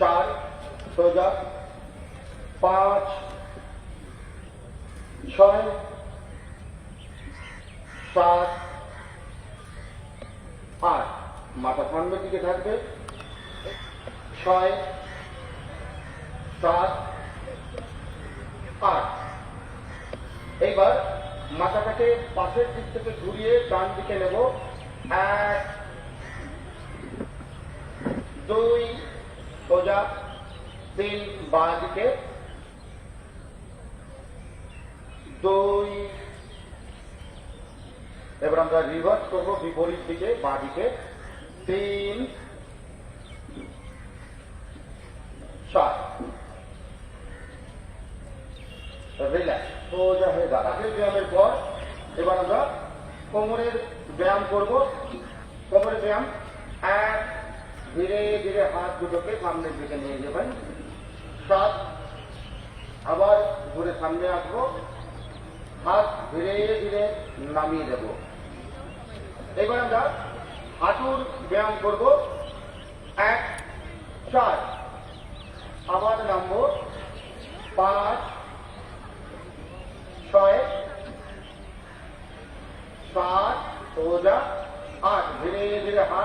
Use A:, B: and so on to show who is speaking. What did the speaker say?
A: 4 সোজা, 5 6 7 8, মাথা সামনের দিকে থাকবে, 6 7 8। এইবার মাথাটাকে পাশের দিক থেকে ঘুরিয়ে ডান দিকে নেব, 1 2 সোজা, 3 বাঁ দিকে, 2। এবার আমরা রিভার্স করব বিপরীত দিকে, বাঁ দিকে, 3 4। রিল্যাক্স, সোজা হয়ে দাঁড়াবে। ব্যায়ামের পর এবার আমরা কোমরের ব্যায়াম করব। কোমরের ব্যায়াম, 1 ধীরে ধীরে হাত দুটোকে সামনের দিকে নিয়ে যাবেন, 7 আবার ঘুরে সামনে আসবো, হাত ধীরে ধীরে নামিয়ে দেব। এবার আমরা হাঁটুর ব্যায়াম করব, 1 4 আবার নামবো, 5 6 7 সোজা, 8 ধীরে ধীরে হাত